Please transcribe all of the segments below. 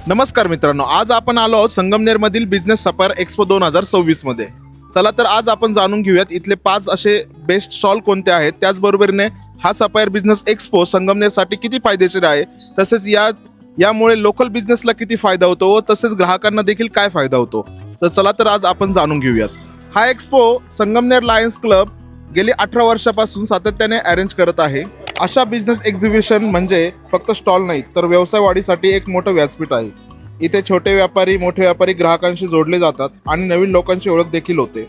नमस्कार मित्रांनो, आज आपण आलो आहोत संगमनेरमधील बिझनेस सफायर एक्सपो 2026 मध्ये. चला तर आज आपण जाणून घेऊयात इथले 5 असे बेस्ट स्टॉल कोणते आहेत, त्याचबरोबरीने हा सफायर बिझनेस एक्सपो संगमनेरसाठी किती फायदेशीर आहे, तसेच यामुळे लोकल बिझनेसला किती फायदा होतो व तसेच ग्राहकांना देखील काय फायदा होतो. तर चला तर आज आपण जाणून घेऊयात. हा एक्सपो संगमनेर लायन्स क्लब गेली 18 वर्षापासून सातत्याने अरेंज करत आहे. अशा बिझनेस एक्झिबिशन म्हणजे फक्त स्टॉल नाही तर व्यवसाय वाढीसाठी एक मोठं व्यासपीठ आहे. इथे छोटे व्यापारी मोठे व्यापारी ग्राहकांशी जोडले जातात आणि नवीन लोकांची ओळख देखील होते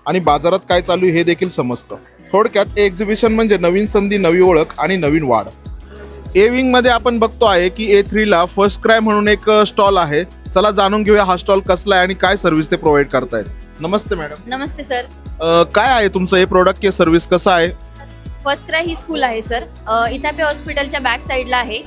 आणि बाजारात काय चालू हे देखील समजतं. थोडक्यात एक्झिबिशन म्हणजे नवीन संधी, नवी ओळख आणि नवीन वाढ. ए विंग मध्ये आपण बघतो आहे की A3 ला फर्स्ट क्राय म्हणून एक स्टॉल आहे. चला जाणून घेऊया हा स्टॉल कसला आहे आणि काय सर्व्हिस ते प्रोव्हाइड करतायत. नमस्ते मॅडम. नमस्ते सर. काय आहे तुमचं हे प्रोडक्ट किंवा सर्व्हिस कसं आहे? फर्स्ट क्राय ही स्कूल आहे सर. इथापे हॉस्पिटलच्या बॅक साईडला आहे.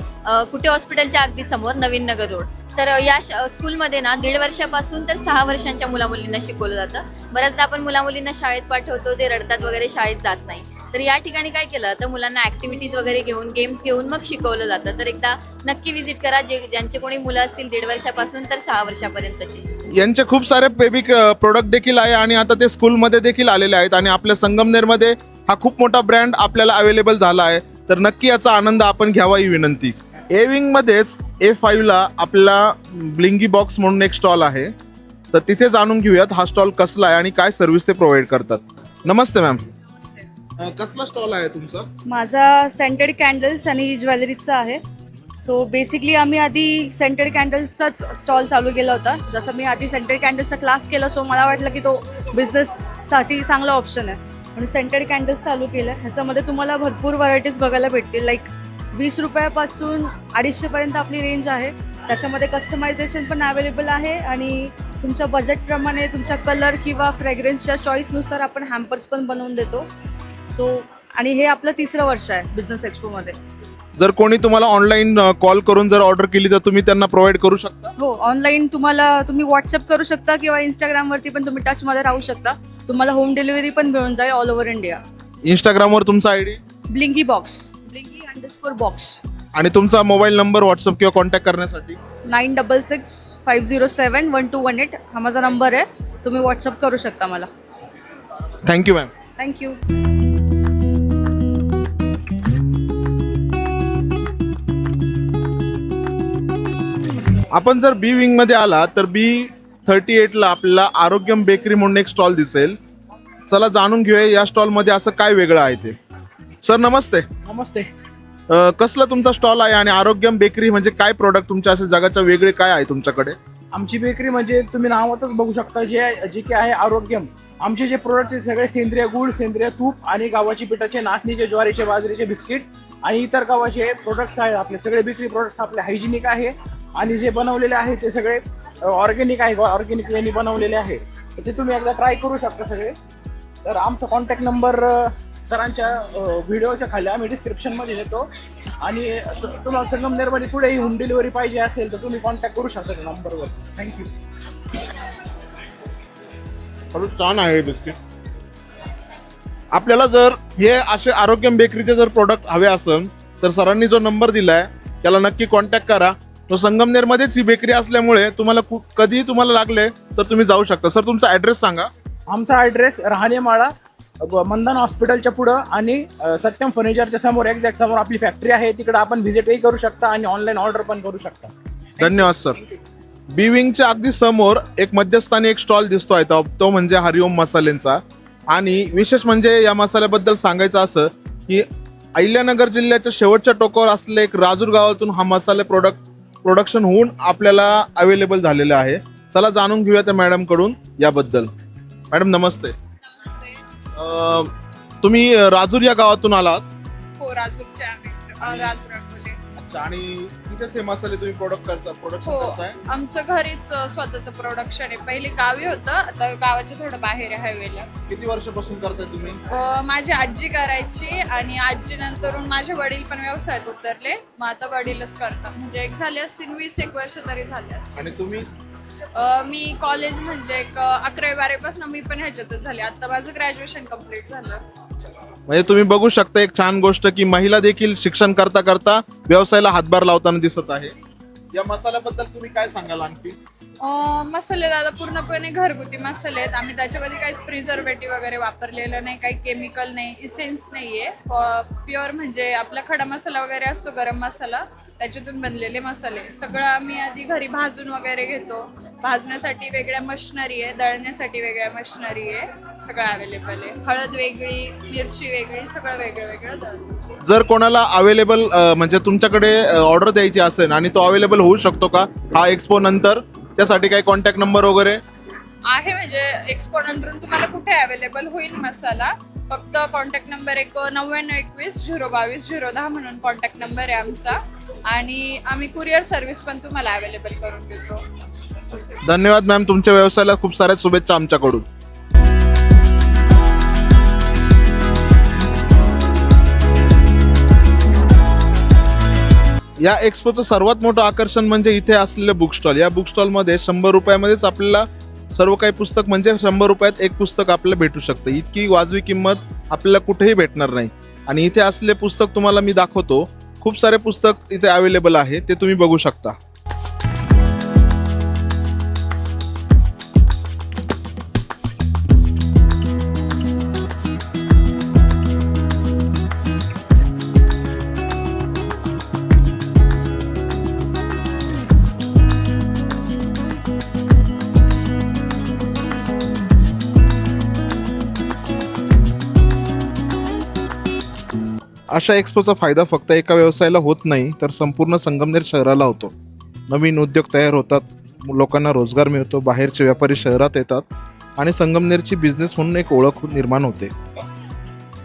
कुठे हॉस्पिटलच्या अगदी समोर नवीन नगर रोड. सर या स्कूलमध्ये ना 1.5 वर्षापासून तर 6 वर्षांच्या मुलामुलींना शिकवलं जातं. बऱ्याचदा आपण मुलामुलींना शाळेत पाठवतो, ते रडतात वगैरे, शाळेत जात नाही. तर या ठिकाणी काय केलं तर मुलांना ॲक्टिव्हिटीज वगैरे घेऊन, गेम्स घेऊन मग शिकवलं जातं. तर एकदा नक्की व्हिजिट करा, ज्यांचे कोणी मुलं असतील 1.5 वर्षापासून तर 6 वर्षापर्यंतची. यांचे खूप सारे बेबी प्रोडक्ट देखील आहे आणि आता ते स्कूलमध्ये देखील आलेले आहेत आणि आपल्या संगमनेरमध्ये हा खूप मोठा ब्रँड आपल्याला अवेलेबल झाला आहे. तर नक्की याचा आनंद आपण घ्यावा ही विनंती. ए विंग मध्येच A5 ला आपला ब्लिंगी बॉक्स म्हणून एक स्टॉल आहे. तर तिथे जाणून घेऊयात हा स्टॉल कसला आहे आणि काय सर्व्हिस ते प्रोव्हाइड करतात. नमस्ते मॅम. कसला स्टॉल आहे तुमचा? माझा सेंटेड कॅन्डल्स आणि ज्वेलरीचा आहे. सो बेसिकली आम्ही आधी सेंटेड कॅन्डल्सचाच स्टॉल चालू केला होता. जसं मी आधी सेंटेड कॅन्डल्सचा क्लास केला, सो मला वाटलं की तो बिझनेससाठी चांगला ऑप्शन आहे म्हणून सेंटेड कॅन्डल्स चालू केलं. ह्याच्यामध्ये तुम्हाला भरपूर व्हरायटीज बघायला भेटतील. लाईक 20 रुपयापासून 250 पर्यंत आपली रेंज आहे. त्याच्यामध्ये कस्टमायझेशन पण अवेलेबल आहे आणि तुमच्या बजेटप्रमाणे तुमच्या कलर किंवा फ्रेग्रन्सच्या चॉईसनुसार आपण हॅम्पर्स पण बनवून देतो. सो आणि हे आपलं 3रं वर्ष आहे बिझनेस एक्सपोमध्ये. जर कोणी तुम्हाला ऑनलाईन कॉल करून जर ऑर्डर केली तर तुम्ही त्यांना प्रोव्हाइड करू शकता? हो, ऑनलाईन तुम्ही व्हॉट्सअप करू शकता किंवा इंस्टाग्रामवरती पण तुम्ही टचमध्ये राहू शकता. तुम्हाला होम डिलिव्हरी पण मिळून जाईल ऑल ओव्हर इंडिया. इंस्टाग्रामवर तुमचा आयडी ब्लिंगी _बॉक्स आणि तुमचा मोबाईल नंबर व्हॉट्सअप किंवा कॉन्टॅक्ट करण्यासाठी 9665071218 हा माझा नंबर आहे. तुम्ही व्हॉट्सअप करू शकता मला. Thank you ma'am. थँक्यू. आपण जर बी विंग मध्ये आला तर B38 ला आपल्याला आरोग्यम बेकरी म्हणून एक स्टॉल दिसेल. चला जाणून घेऊया या स्टॉल मध्ये असं काय वेगळं आहे ते. सर नमस्ते. नमस्ते. कसला तुमचा स्टॉल आहे आणि आरोग्यम बेकरी म्हणजे काय प्रोडक्ट तुमच्या असे जगाच्या वेगळे काय आहे तुमच्याकडे? आमची बेकरी म्हणजे तुम्ही नावातच बघू शकता जे की आहे आरोग्यम. आमचे जे प्रोडक्ट आहे सगळे सेंद्रिय गुळ, सेंद्रिय तूप आणि गव्हाची पिठाचे, नाचणीचे, ज्वारीचे, बाजरीचे बिस्किट आणि इतर गव्हाचे प्रोडक्ट्स आहेत. आपले सगळे बेकरी प्रोडक्ट्स आपले हायजिनिक आहे आणि जे बनवलेले आहे ते सगळे ऑर्गॅनिक आहे, ऑर्गॅनिक वेनी बनवलेले आहे. तर ते तुम्ही एकदा ट्राय करू शकता सगळे. तर आमचा कॉन्टॅक्ट नंबर सरांच्या व्हिडिओच्या खाली आम्ही डिस्क्रिप्शनमध्ये देतो आणि तुम्हाला संगमनेरमध्ये कुठेही होम डिलिव्हरी पाहिजे असेल तर तुम्ही कॉन्टॅक्ट करू शकता त्या नंबरवर. थँक्यू. छान आहे बिस्किट. आपल्याला जर हे असे आरोग्यम बेकरीचे जर प्रोडक्ट हवे असेल तर सरांनी जो नंबर दिलाय त्याला नक्की कॉन्टॅक्ट करा. तो संगमनेरमध्येच ही बेकरी असल्यामुळे तुम्हाला कधी तुम्हाला लागले तर तुम्ही जाऊ शकता. सर तुमचा ॲड्रेस सांगा. आमचा ॲड्रेस राहणेमाळा, मंदन हॉस्पिटलच्या पुढं आणि सत्यम फर्निचरच्या समोर, एक्झॅक्ट समोर आपली फॅक्टरी आहे. तिकडे आपण व्हिजिटही करू शकता आणि ऑनलाईन ऑर्डर पण करू शकता. धन्यवाद सर. बी विंगच्या अगदी समोर एक मध्यस्थानी एक स्टॉल दिसतोय तो म्हणजे हरिओम मसाल्यांचा. आणि विशेष म्हणजे या मसाल्याबद्दल सांगायचं असं की अहिल्यानगर जिल्ह्याच्या शेवटच्या टोकावर असलेले एक राजूर गावातून हा मसाले प्रोडक्शन होऊन आपल्याला अवेलेबल झालेलं आहे. चला जाणून घेऊया त्या मॅडम कडून याबद्दल. मॅडम नमस्ते. नमस्ते. तुम्ही राजूर या गावातून आलात? हो, राजूरचे आम्ही. राजूर अकोले. अच्छा. आणि तिथेच हे मसाले तुम्ही प्रोडक्शन हो, करताय? आमचं घरीच स्वतःचं प्रोडक्शन आहे. पहिले गावी होतं, आता गावाच्या थोडं बाहेर आहे हायवेला. किती वर्षापासून करताय तुम्ही? माझी आजी करायची आणि आजी नंतरून माझे वडील पण व्यवसायात उतरले. मग आता वडीलच करतात. म्हणजे एक झाले असतील 20-1 वर्ष तरी झाले असतील. आणि तुम्ही? मी कॉलेज म्हणजे 11वी-12वी पासून मी पण ह्याच्यातच झाले. आता माझं ग्रॅज्युएशन कम्प्लीट झालं. म्हणजे तुम्ही बघू शकता एक छान गोष्ट की महिला देखील शिक्षण करता करता व्यवसायाला हातभार लावताना दिसत आहे. या मसाल्याबद्दल तुम्ही काय सांगाल आणखी? मसाले दादा पूर्णपणे घरगुती मसाले आहेत. आम्ही त्याच्यामध्ये काहीच प्रिझर्वेटिव्ह वगैरे वापरलेलं नाही, काही केमिकल नाही, इसेन्स नाही आहे. प्युअर म्हणजे आपला खडा मसाला वगैरे असतो, गरम मसाला, त्याच्यातून बनलेले मसाले. सगळं आम्ही आधी घरी भाजून वगैरे घेतो. भाजण्यासाठी वेगळ्या मशिनरी आहे, दळण्यासाठी वेगळ्या मशिनरी आहे, सगळं अवेलेबल आहे. हळद वेगळी, मिरची वेगळी, सगळं वेगळं वेगळं दळतो. जर कोणाला अवेलेबल म्हणजे तुमच्याकडे ऑर्डर द्यायची असेल आणि तो अवेलेबल होऊ शकतो का हा एक्सपो नंतर? त्यासाठी काही कॉन्टॅक्ट नंबर वगैरे आहे, म्हणजे एक्सपो नंतरून तुम्हाला कुठे अवेलेबल होईल मसाला. फक्त कॉन्टॅक्ट नंबर 9921-022-010 म्हणून कॉन्टॅक्ट नंबर आहे आमचा. आणि आम्ही कुरिअर सर्व्हिस पण तुम्हाला अवेलेबल करून देतो. धन्यवाद मॅम, तुमच्या व्यवसायाला खूप साऱ्या शुभेच्छा आमच्याकडून. या एक्सपोचं सर्वात मोठं आकर्षण म्हणजे इथे असलेले बुक स्टॉल. या बुक स्टॉलमध्ये 100 रुपयामध्येच आपल्याला सर्व काही पुस्तक म्हणजे 100 रुपयात एक पुस्तक आपल्याला भेटू शकतं. इतकी वाजवी किंमत आपल्याला कुठेही भेटणार नाही. आणि इथे असलेले पुस्तक तुम्हाला मी दाखवतो. खूप सारे पुस्तक इथे अवेलेबल आहे, ते तुम्ही बघू शकता. अशा एक्सपोचा फायदा फक्त एका व्यवसायाला होत नाही, तर संपूर्ण संगमनेर शहराला होतो. नवीन उद्योग तयार होतात, लोकांना रोजगार मिळतो, बाहेरचे व्यापारी शहरात येतात आणि संगमनेरची बिझनेस म्हणून एक ओळख निर्माण होते.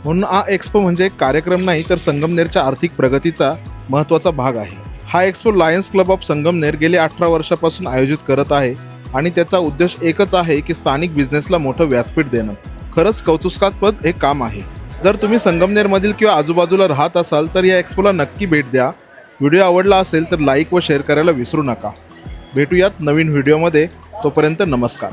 म्हणून हा एक्सपो म्हणजे एक कार्यक्रम नाही, तर संगमनेरच्या आर्थिक प्रगतीचा महत्त्वाचा भाग आहे. हा expo Lions Club of Sangamner गेले 18 वर्षापासून आयोजित करत आहे आणि त्याचा उद्देश एकच आहे की स्थानिक बिझनेसला मोठं व्यासपीठ देणं. खरंच कौतुकास्पद हे काम आहे. जर तुम्ही संगमनेरमधील किंवा आजूबाजूला राहत असाल तर या एक्सपोला नक्की भेट द्या. व्हिडिओ आवडला असेल तर लाईक व शेअर करायला विसरू नका. भेटूयात नवीन व्हिडिओमध्ये. तोपर्यंत नमस्कार.